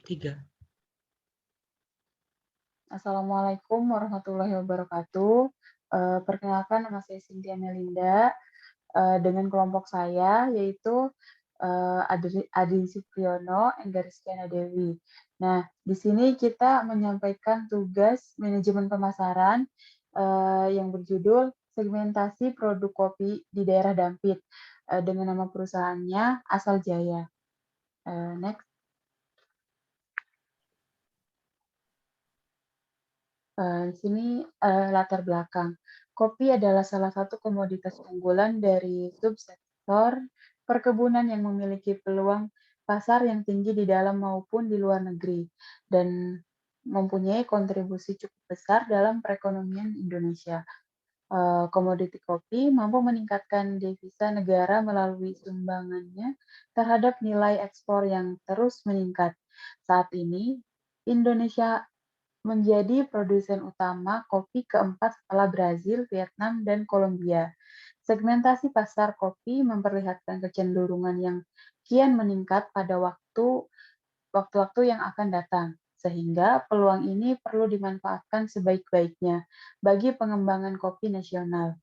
3. Assalamualaikum warahmatullahi wabarakatuh. Perkenalkan, nama saya Cynthia Melinda, dengan kelompok saya yaitu Adin Supriyono, Enggarestiana Dewi. Nah, di sini kita menyampaikan tugas manajemen pemasaran yang berjudul segmentasi produk kopi di daerah Dampit dengan nama perusahaannya Asal Jaya. Next. Di sini latar belakang. Kopi adalah salah satu komoditas unggulan dari subsektor perkebunan yang memiliki peluang pasar yang tinggi di dalam maupun di luar negeri dan mempunyai kontribusi cukup besar dalam perekonomian Indonesia. Komoditi kopi mampu meningkatkan devisa negara melalui sumbangannya terhadap nilai ekspor yang terus meningkat. Saat ini, Indonesia menjadi produsen utama kopi keempat setelah Brazil, Vietnam, dan Kolombia. Segmentasi pasar kopi memperlihatkan kecenderungan yang kian meningkat pada waktu-waktu yang akan datang, sehingga peluang ini perlu dimanfaatkan sebaik-baiknya bagi pengembangan kopi nasional.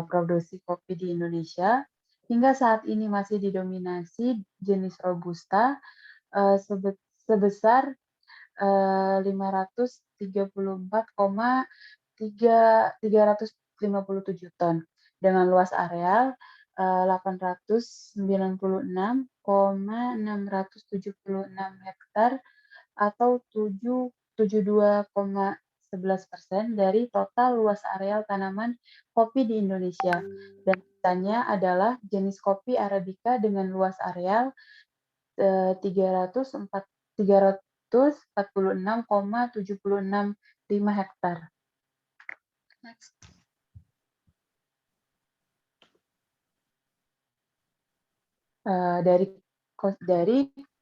Produksi kopi di Indonesia hingga saat ini masih didominasi jenis Robusta sebesar 534,357 ton dengan luas areal 896,676 hektar atau 72,11% dari total luas areal tanaman kopi di Indonesia. Dan sisanya adalah jenis kopi Arabica dengan luas areal 346,765 hektar. Next. Dari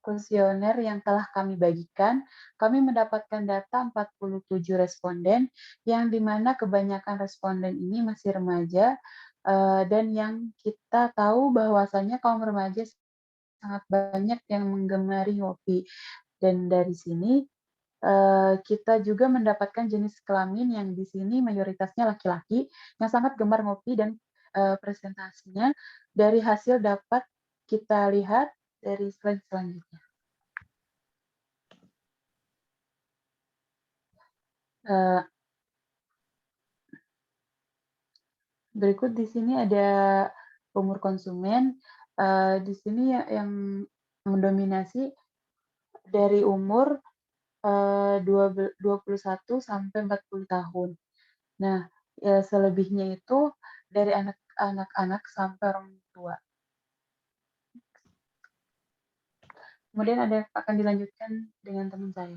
kuesioner yang telah kami bagikan, kami mendapatkan data 47 responden, yang dimana kebanyakan responden ini masih remaja, dan yang kita tahu bahwasannya kaum remaja sangat banyak yang menggemari kopi. Dan dari sini kita juga mendapatkan jenis kelamin yang di sini mayoritasnya laki-laki yang sangat gemar ngopi dan presentasinya dari hasil dapat kita lihat dari slide selanjutnya. Berikut di sini ada umur konsumen. Di sini yang mendominasi dari umur 21 sampai 40 tahun. Nah, selebihnya itu dari anak-anak sampai orang tua. Kemudian akan dilanjutkan dengan teman saya.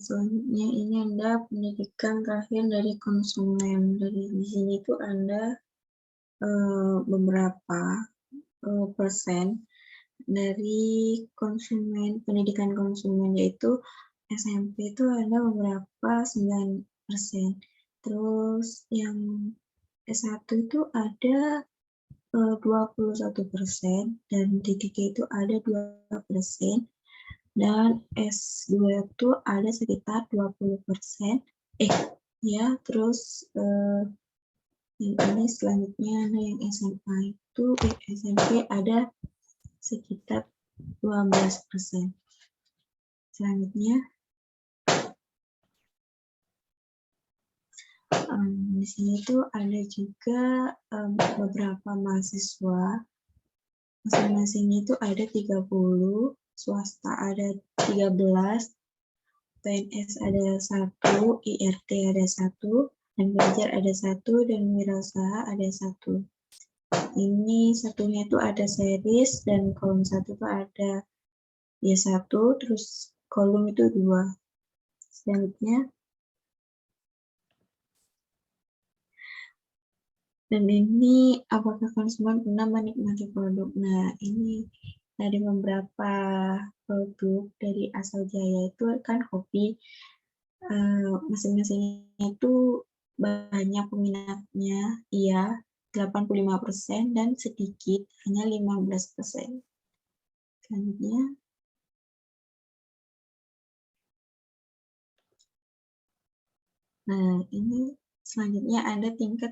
Selanjutnya ini Anda pendidikan terakhir dari konsumen. Dari di sini itu Anda beberapa persen dari konsumen, pendidikan konsumen, yaitu SMP itu ada beberapa 9%. Terus yang S1 itu ada 21% dan D3 itu ada 2%. Dan S2 itu ada sekitar 20%. Terus yang ini selanjutnya ada yang SMA itu SMP ada sekitar 12%. Selanjutnya di sini tuh ada juga beberapa mahasiswa. Masing-masing itu ada 30, swasta ada 13, PNS ada 1, IRT ada 1, dan pelajar ada 1, dan wirausaha ada 1. Ini satunya itu ada series, dan kolom 1 itu ada ya 1, terus kolom itu 2. Selanjutnya, dan ini apakah konsumen pernah menikmati produk? Nah, ini dari beberapa produk dari Asal Jaya itu kan kopi, masing-masingnya itu banyak peminatnya, iya, 85% dan sedikit hanya 15%. Selanjutnya, nah ini selanjutnya ada tingkat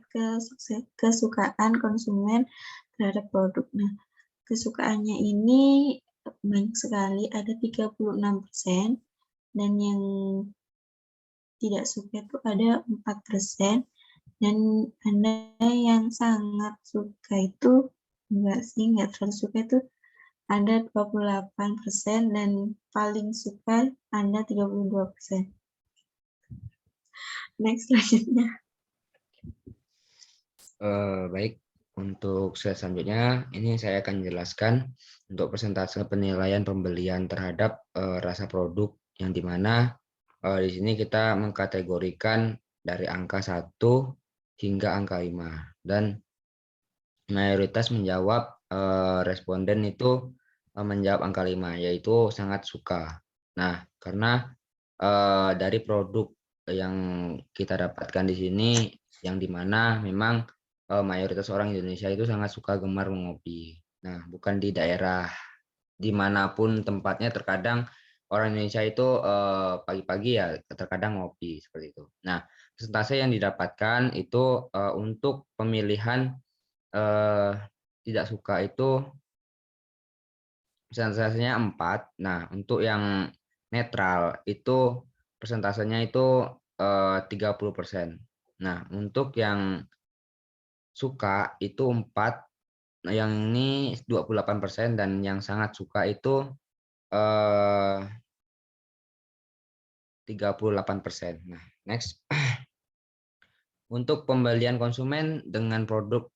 kesukaan konsumen terhadap produk. Nah, kesukaannya ini banyak sekali, ada 36%, dan yang tidak suka itu ada 4%, dan ada yang sangat suka itu enggak terlalu suka itu ada 28%, dan paling suka ada 32%. Next, selanjutnya. Baik, untuk slide selanjutnya ini saya akan jelaskan untuk persentase penilaian pembelian terhadap rasa produk, yang dimana di sini kita mengkategorikan dari angka 1 hingga angka 5, dan mayoritas menjawab, responden itu menjawab angka 5, yaitu sangat suka. Nah, karena dari produk yang kita dapatkan di sini, yang dimana memang mayoritas orang Indonesia itu sangat suka gemar mengopi. Nah, bukan di daerah dimanapun tempatnya, terkadang orang Indonesia itu pagi-pagi ya terkadang ngopi seperti itu. Nah, persentase yang didapatkan itu untuk pemilihan eh, tidak suka itu persentasenya 4. Nah, untuk yang netral itu persentasenya itu 30%. Nah, untuk yang suka itu 4, nah, yang ini 28%, dan yang sangat suka itu 38%. Nah, next. Untuk pembelian konsumen dengan produk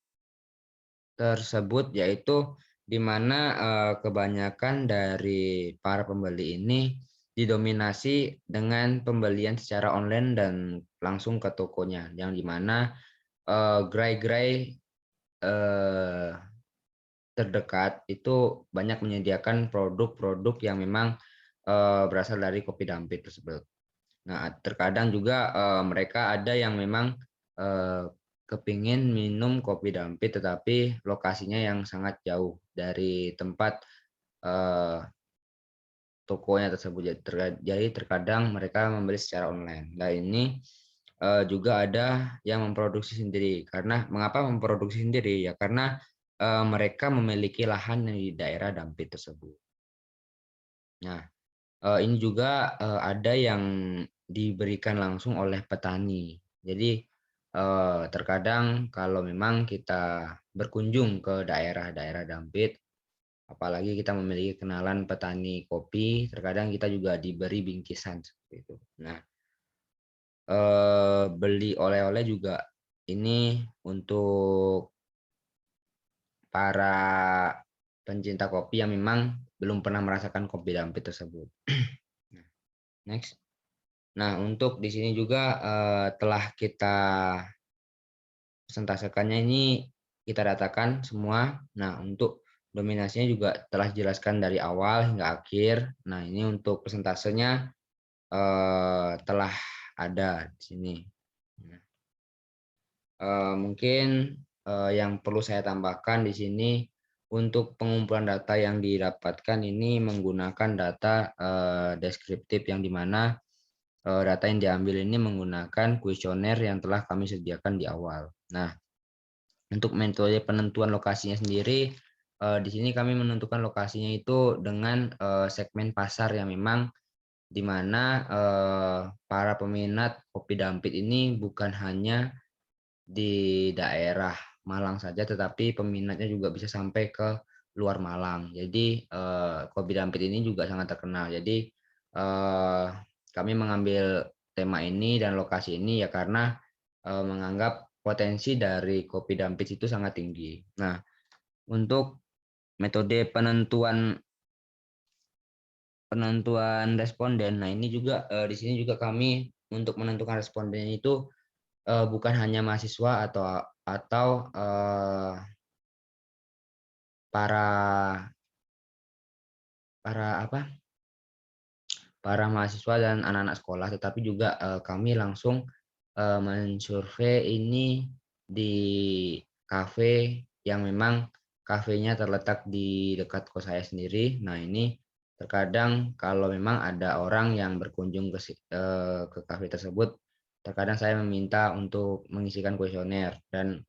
tersebut, yaitu di mana kebanyakan dari para pembeli ini didominasi dengan pembelian secara online dan langsung ke tokonya, yang dimana gerai-gerai terdekat itu banyak menyediakan produk-produk yang memang berasal dari kopi dampit tersebut. Nah, terkadang juga mereka ada yang memang eh, kepingin minum kopi dampit, tetapi lokasinya yang sangat jauh dari tempat eh, tokonya tersebut. Jadi terkadang mereka membeli secara online. Nah, ini juga ada yang memproduksi sendiri. Karena mengapa memproduksi sendiri? Ya karena mereka memiliki lahan di daerah dampit tersebut. Nah, ini juga ada yang diberikan langsung oleh petani. Jadi terkadang kalau memang kita berkunjung ke daerah-daerah dampit, apalagi kita memiliki kenalan petani kopi, terkadang kita juga diberi bingkisan seperti itu. Nah, beli oleh-oleh juga ini untuk para pencinta kopi yang memang belum pernah merasakan kopi dampit tersebut. Nah, next. Nah, untuk di sini juga telah kita persentasekannya ini kita datakan semua. Nah, untuk dominasinya juga telah dijelaskan dari awal hingga akhir. Nah, ini untuk persentasenya telah ada di sini. Nah, mungkin yang perlu saya tambahkan di sini, untuk pengumpulan data yang didapatkan ini menggunakan data deskriptif, yang dimana data yang diambil ini menggunakan kuesioner yang telah kami sediakan di awal. Nah, untuk metode penentuan lokasinya sendiri, di sini kami menentukan lokasinya itu dengan segmen pasar yang memang di mana para peminat kopi dampit ini bukan hanya di daerah Malang saja, tetapi peminatnya juga bisa sampai ke luar Malang. Jadi kopi dampit ini juga sangat terkenal. Jadi kami mengambil tema ini dan lokasi ini ya karena menganggap potensi dari kopi dampit itu sangat tinggi. Nah, untuk metode penentuan responden, nah ini juga di sini juga kami untuk menentukan responden itu bukan hanya mahasiswa atau para para apa para mahasiswa dan anak-anak sekolah, tetapi juga kami langsung mensurvei ini di kafe yang memang kafenya terletak di dekat kos saya sendiri. Nah, ini terkadang kalau memang ada orang yang berkunjung ke kafe tersebut, terkadang saya meminta untuk mengisikan kuesioner. Dan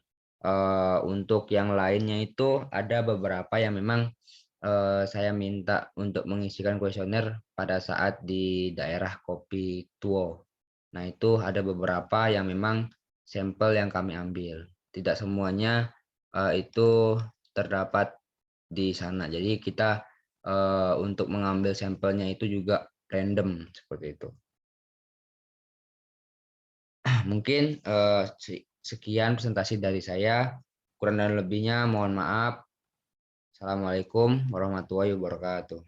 untuk yang lainnya itu ada beberapa yang memang saya minta untuk mengisikan kuesioner pada saat di daerah Kopi Tuo. Nah, itu ada beberapa yang memang sampel yang kami ambil. Tidak semuanya itu terdapat di sana. Jadi kita untuk mengambil sampelnya itu juga random seperti itu. Mungkin sekian presentasi dari saya. Kurang dan lebihnya mohon maaf. Assalamualaikum warahmatullahi wabarakatuh.